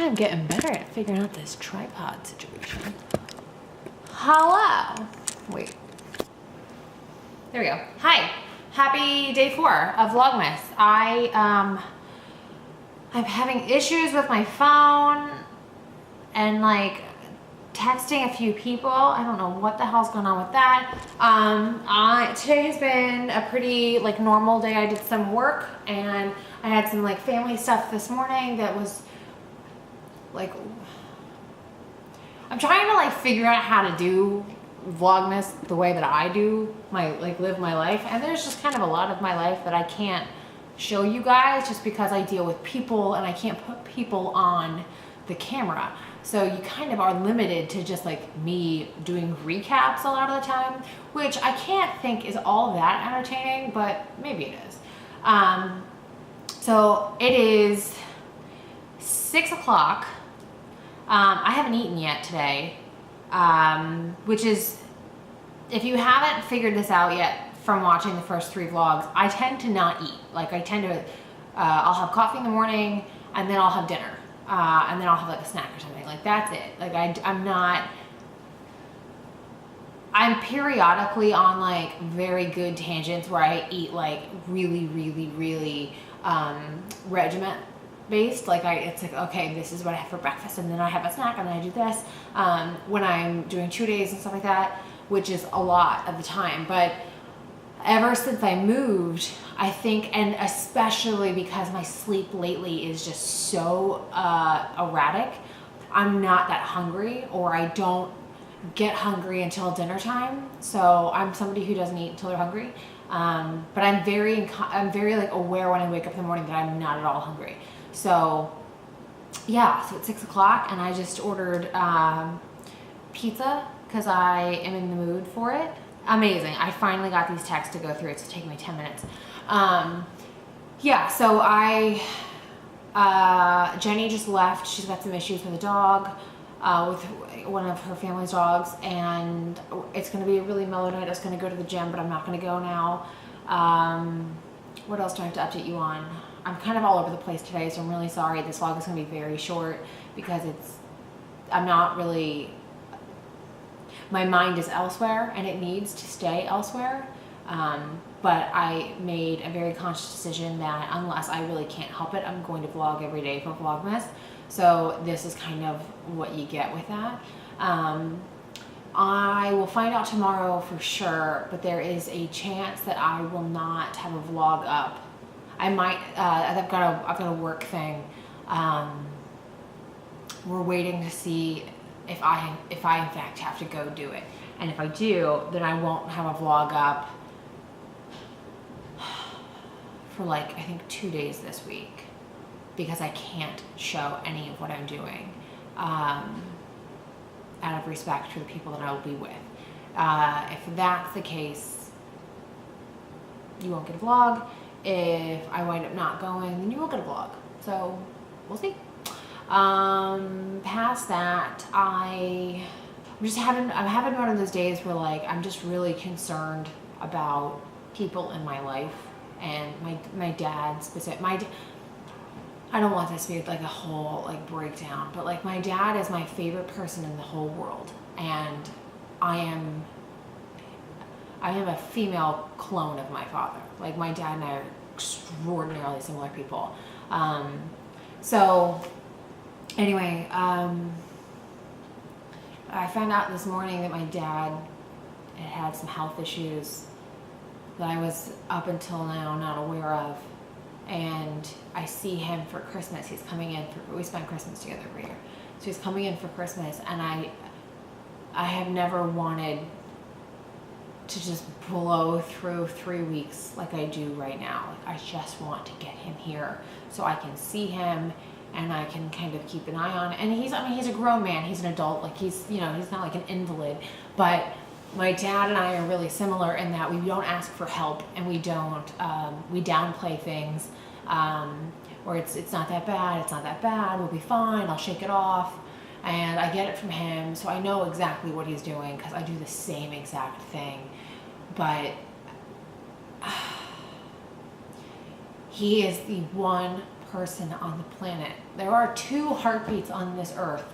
I'm getting better at figuring out this tripod situation. Hello. Wait. There we go. Hi. Happy day 4 of Vlogmas. I'm having issues with my phone and like texting a few people. I don't know what the hell's going on with that. Today has been a pretty like normal day. I did some work and I had some like family stuff this morning that was like, I'm trying to like figure out how to do Vlogmas the way that I do live my life, and there's just kind of a lot of my life that I can't show you guys just because I deal with people and I can't put people on the camera. So you kind of are limited to just like me doing recaps a lot of the time, which I can't think is all that entertaining, but maybe it is. So it is 6 o'clock. I haven't eaten yet today, which is, if you haven't figured this out yet from watching the first 3 vlogs, I tend to not eat. Like I tend to, I'll have coffee in the morning and then I'll have dinner. And then I'll have like a snack or something. Like that's it. Like I'm periodically on like very good tangents where I eat like really regiment based. Like it's like, okay, this is what I have for breakfast and then I have a snack and then I do this. When I'm doing 2 days and stuff like that, which is a lot of the time. But ever since I moved, I think, and especially because my sleep lately is just so erratic, I'm not that hungry, or I don't get hungry until dinner time. So I'm somebody who doesn't eat until they're hungry. But I'm very like aware when I wake up in the morning that I'm not at all hungry. So yeah, so it's 6 o'clock and I just ordered pizza because I am in the mood for it. Amazing. I finally got these texts to go through. It's taking me 10 minutes. Yeah, so Jenny just left. She's got some issues with a dog, with one of her family's dogs, and it's going to be a really mellow night. I was going to go to the gym, but I'm not going to go now. What else do I have to update you on? I'm kind of all over the place today, so I'm really sorry. This vlog is going to be very short because I'm not really, my mind is elsewhere and it needs to stay elsewhere. But I made a very conscious decision that unless I really can't help it, I'm going to vlog every day for Vlogmas. So this is kind of what you get with that. I will find out tomorrow for sure, but there is a chance that I will not have a vlog up. I might, I've got a work thing. We're waiting to see if I in fact have to go do it. And if I do, then I won't have a vlog up for like, I think 2 days this week because I can't show any of what I'm doing out of respect for the people that I will be with. If that's the case, you won't get a vlog. If I wind up not going, then you will get a vlog. So we'll see. Past that, I'm having one of those days where like I'm just really concerned about people in my life, and my dad specific. I don't want this to be like a whole like breakdown, but like my dad is my favorite person in the whole world, and I am a female clone of my father. Like my dad and I are extraordinarily similar people. So anyway, I found out this morning that my dad had some health issues that I was up until now not aware of. And I see him for Christmas. He's coming in we spend Christmas together every year. So he's coming in for Christmas, and I have never wanted to just blow through 3 weeks like I do right now. Like I just want to get him here so I can see him and I can kind of keep an eye on it. And he's a grown man, he's an adult, like he's not like an invalid, but my dad and I are really similar in that we don't ask for help, and we downplay things, or it's not that bad, we'll be fine, I'll shake it off. And I get it from him, so I know exactly what he's doing because I do the same exact thing. But he is the one person on the planet. There are 2 heartbeats on this earth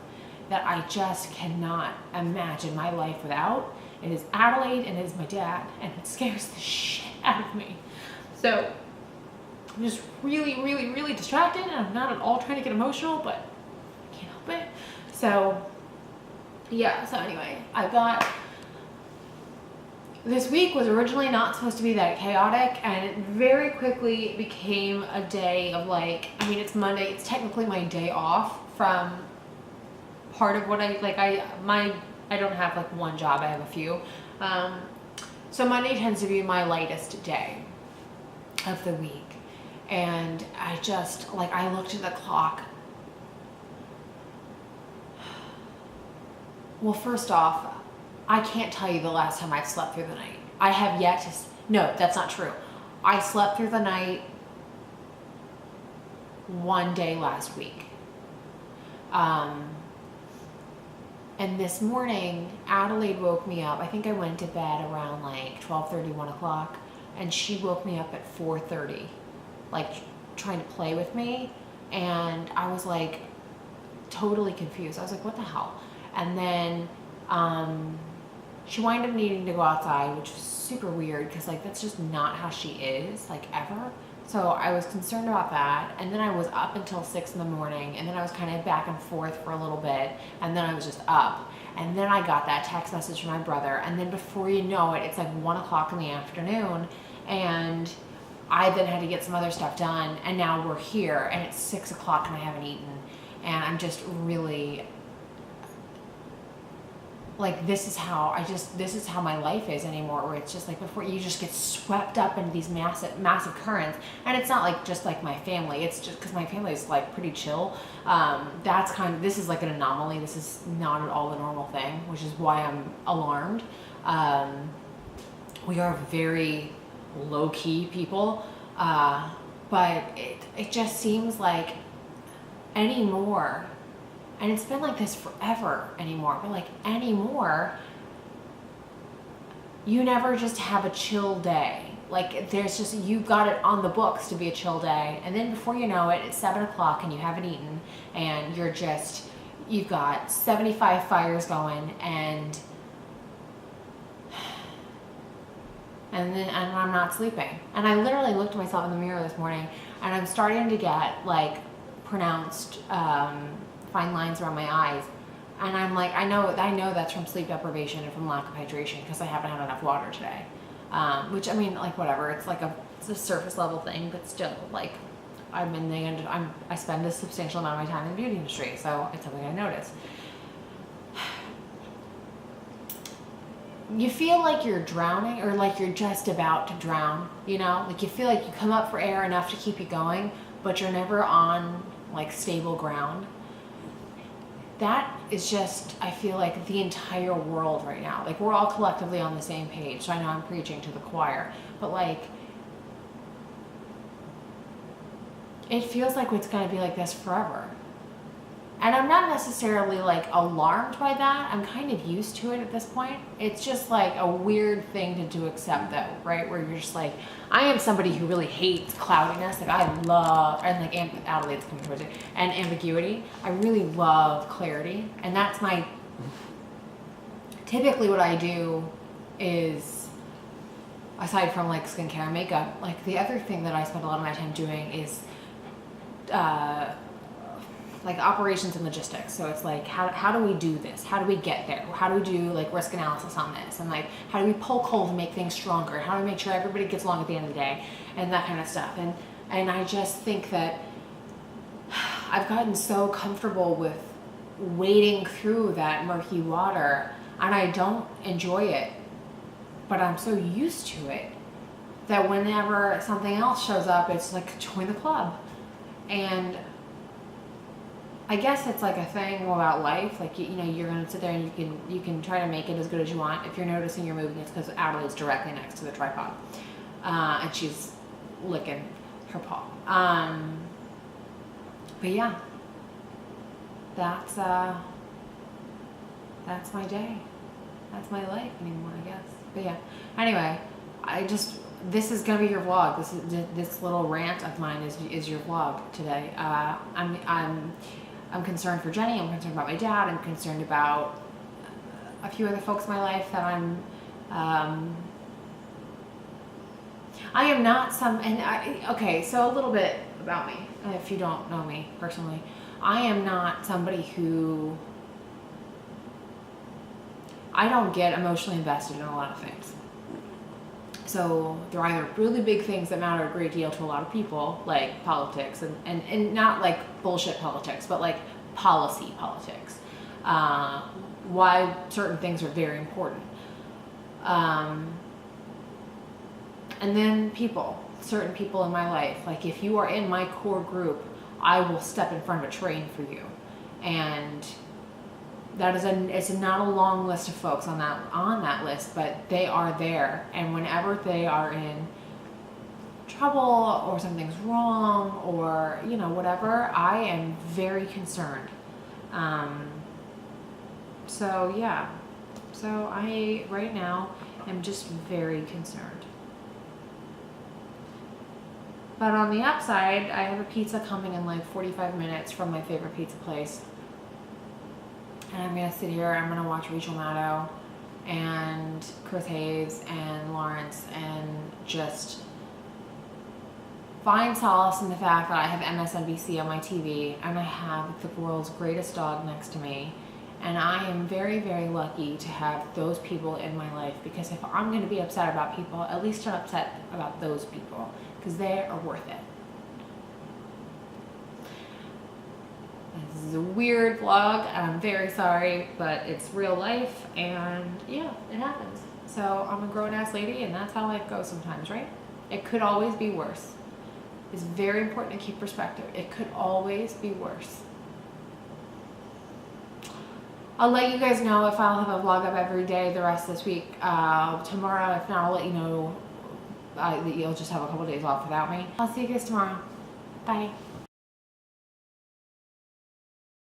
that I just cannot imagine my life without. It is Adelaide and it is my dad, and it scares the shit out of me. So I'm just really, really, really distracted, and I'm not at all trying to get emotional, but I can't help it. So yeah, so anyway, this week was originally not supposed to be that chaotic, and it very quickly became a day of like, I mean, it's Monday, it's technically my day off from part of what I don't have like one job, I have a few. So Monday tends to be my lightest day of the week. And I just, like, I looked at the clock. Well, first off, I can't tell you the last time I've slept through the night. I have yet to, no, that's not true. I slept through the night one day last week. And this morning, Adelaide woke me up. I think I went to bed around like 12:30, 1 o'clock, and she woke me up at 4:30, like trying to play with me. And I was like totally confused. I was like, what the hell? And then she wound up needing to go outside, which was super weird because like that's just not how she is, like ever. So I was concerned about that. And then I was up until 6 in the morning, and then I was kind of back and forth for a little bit, and then I was just up. And then I got that text message from my brother, and then before you know it, it's like 1 o'clock in the afternoon, and I then had to get some other stuff done, and now we're here, and it's 6 o'clock and I haven't eaten, and I'm just really, like, this is how my life is anymore, where it's just like before you just get swept up into these massive currents. And it's not like just like my family, it's just because my family is like pretty chill. This is like an anomaly. This is not at all the normal thing, which is why I'm alarmed. We are very low-key people, but it just seems like anymore, and it's been like this forever anymore, but like anymore, you never just have a chill day. Like there's just, you got it on the books to be a chill day, and then before you know it, it's 7 o'clock and you haven't eaten, and you've got 75 fires going, and I'm not sleeping. And I literally looked at myself in the mirror this morning, and I'm starting to get like pronounced fine lines around my eyes, and I'm like, I know that's from sleep deprivation and from lack of hydration because I haven't had enough water today. Which, I mean, like, whatever, it's a surface level thing, but still, like, I spend a substantial amount of my time in the beauty industry, so it's something I notice. You feel like you're drowning, or like you're just about to drown, you know? Like you feel like you come up for air enough to keep you going, but you're never on like stable ground. That is just, I feel like, the entire world right now. Like we're all collectively on the same page. So I know I'm preaching to the choir, but like, it feels like it's going to be like this forever. And I'm not necessarily like alarmed by that. I'm kind of used to it at this point. It's just like a weird thing to accept though, right? Where you're just like, I am somebody who really hates cloudiness. Like I love, and like Adelaide's coming towards it, and ambiguity. I really love clarity. And that's typically what I do is, aside from like skincare and makeup, like the other thing that I spend a lot of my time doing is, like operations and logistics. So it's like, how do we do this? How do we get there? How do we do like risk analysis on this? And like, how do we pull coal to make things stronger? How do we make sure everybody gets along at the end of the day? And that kind of stuff. And I just think that I've gotten so comfortable with wading through that murky water, and I don't enjoy it, but I'm so used to it that whenever something else shows up, it's like, join the club. And I guess it's like a thing about life. Like, you know, you're going to sit there and you can try to make it as good as you want. If you're noticing you're moving, it's because Adelaide's directly next to the tripod. And she's licking her paw. But yeah, that's my day. That's my life anymore, I guess. But yeah, anyway, I just this is gonna be your vlog. This little rant of mine is your vlog today. I'm concerned for Jenny. I'm concerned about my dad. I'm concerned about a few other folks in my life that I am not some, okay, so a little bit about me, if you don't know me personally. I am not somebody who, I don't get emotionally invested in a lot of things. So they're either really big things that matter a great deal to a lot of people, like politics, and not like bullshit politics, but like policy politics. Why certain things are very important. And then people, certain people in my life. Like if you are in my core group, I will step in front of a train for you. And that is it's not a long list of folks on that list, but they are there. And whenever they are in trouble or something's wrong or, you know, whatever, I am very concerned. So yeah, so I right now am just very concerned. But on the upside, I have a pizza coming in like 45 minutes from my favorite pizza place. And I'm going to sit here, I'm going to watch Rachel Maddow and Chris Hayes and Lawrence and just find solace in the fact that I have MSNBC on my TV and I have the world's greatest dog next to me. And I am very, very lucky to have those people in my life, because if I'm going to be upset about people, at least I'm upset about those people, because they are worth it. This is a weird vlog, and I'm very sorry, but it's real life, and yeah, it happens. So I'm a grown-ass lady, and that's how life goes sometimes, right? It could always be worse. It's very important to keep perspective. It could always be worse. I'll let you guys know if I'll have a vlog up every day the rest of this week. Tomorrow, if not, I'll let you know that you'll just have a couple days off without me. I'll see you guys tomorrow. Bye.